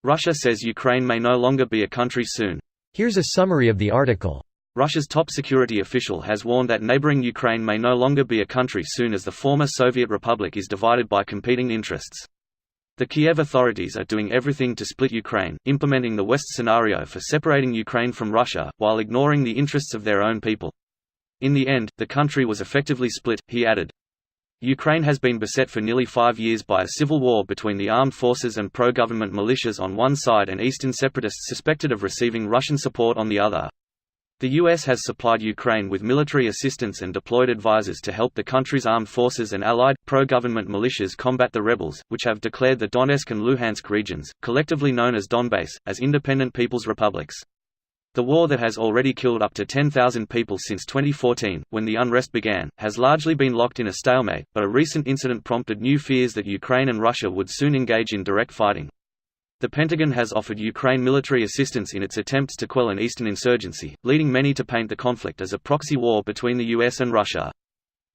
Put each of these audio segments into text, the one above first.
Russia says Ukraine may no longer be a country soon. Here's a summary of the article. Russia's top security official has warned that neighboring Ukraine may no longer be a country soon as the former Soviet republic is divided by competing interests. The Kiev authorities are doing everything to split Ukraine, implementing the West scenario for separating Ukraine from Russia, while ignoring the interests of their own people. In the end, the country was effectively split, he added. Ukraine has been beset for nearly 5 years by a civil war between the armed forces and pro-government militias on one side and eastern separatists suspected of receiving Russian support on the other. The US has supplied Ukraine with military assistance and deployed advisors to help the country's armed forces and allied, pro-government militias combat the rebels, which have declared the Donetsk and Luhansk regions, collectively known as Donbass, as independent people's republics. The war that has already killed up to 10,000 people since 2014, when the unrest began, has largely been locked in a stalemate, but a recent incident prompted new fears that Ukraine and Russia would soon engage in direct fighting. The Pentagon has offered Ukraine military assistance in its attempts to quell an eastern insurgency, leading many to paint the conflict as a proxy war between the US and Russia.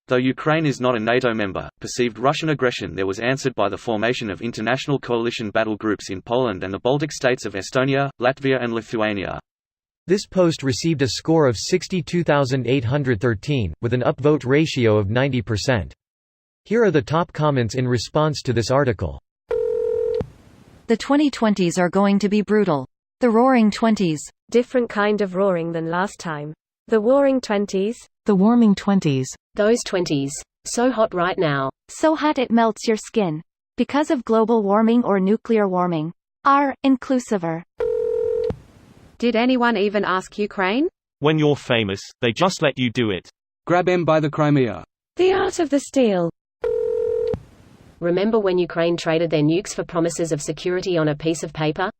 Though Ukraine is not a NATO member, perceived Russian aggression there was answered by the formation of international coalition battle groups in Poland and the Baltic states of Estonia, Latvia and Lithuania. This post received a score of 62,813, with an upvote ratio of 90%. Here are the top comments in response to this article. The 2020s are going to be brutal. The Roaring Twenties. Different kind of roaring than last time. The Warring Twenties. The Warming Twenties. Those 20s. So hot right now. So hot it melts your skin. Because of global warming or nuclear warming. Inclusiver. Did anyone even ask Ukraine? When you're famous, they just let you do it. Grab 'em by the Crimea. The art of the steal. Remember when Ukraine traded their nukes for promises of security on a piece of paper?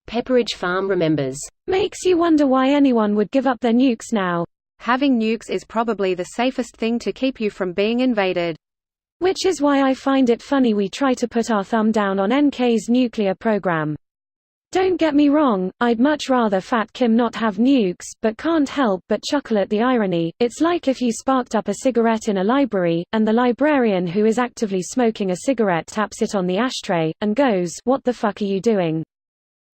Pepperidge Farm remembers. Makes you wonder why anyone would give up their nukes now. Having nukes is probably the safest thing to keep you from being invaded. Which is why I find it funny we try to put our thumb down on NK's nuclear program. Don't get me wrong, I'd much rather Fat Kim not have nukes, but can't help but chuckle at the irony. It's like if you sparked up a cigarette in a library, and the librarian who is actively smoking a cigarette taps it on the ashtray, and goes, "What the fuck are you doing?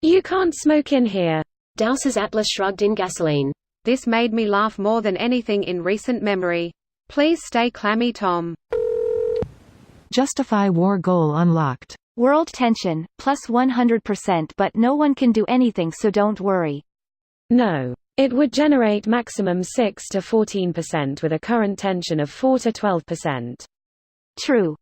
You can't smoke in here." Douse's Atlas shrugged in gasoline. This made me laugh more than anything in recent memory. Please stay clammy, Tom. Justify war goal unlocked. World tension, plus 100%, but no one can do anything, so don't worry. No. It would generate maximum 6 to 14% with a current tension of 4 to 12%. True.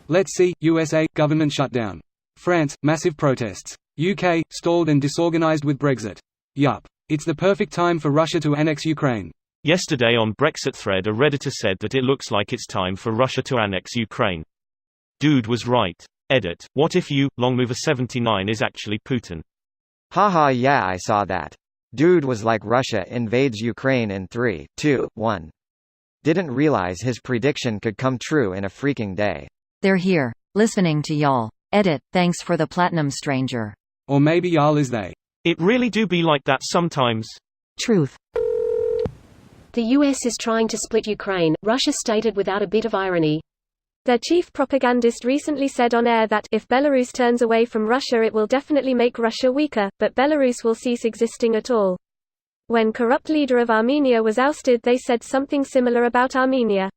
Let's see, USA, government shutdown. France, massive protests. UK, stalled and disorganized with Brexit. Yup. It's the perfect time for Russia to annex Ukraine. Yesterday on Brexit thread a Redditor said that it looks like it's time for Russia to annex Ukraine. Dude was right. Edit. What if you, Longmover79 is actually Putin? Haha, yeah, I saw that. Dude was like Russia invades Ukraine in 3, 2, 1. Didn't realize his prediction could come true in a freaking day. They're here, listening to y'all. Edit. Thanks for the platinum, stranger. Or maybe y'all is they. It really do be like that sometimes. Truth. The US is trying to split Ukraine, Russia stated without a bit of irony. Their chief propagandist recently said on air that, if Belarus turns away from Russia it will definitely make Russia weaker, but Belarus will cease existing at all. When corrupt leader of Armenia was ousted they said something similar about Armenia.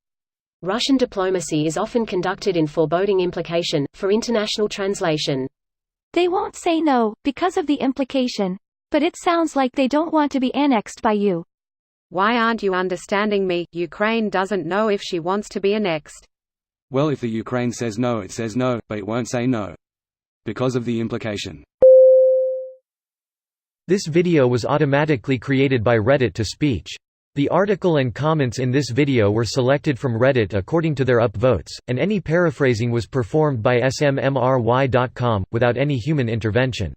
Russian diplomacy is often conducted in foreboding implication, for international translation. They won't say no, because of the implication. But it sounds like they don't want to be annexed by you. Why aren't you understanding me? Ukraine doesn't know if she wants to be annexed. Well, if the Ukraine says no, it says no, but it won't say no. Because of the implication. This video was automatically created by Reddit to speech. The article and comments in this video were selected from Reddit according to their upvotes, and any paraphrasing was performed by smmry.com, without any human intervention.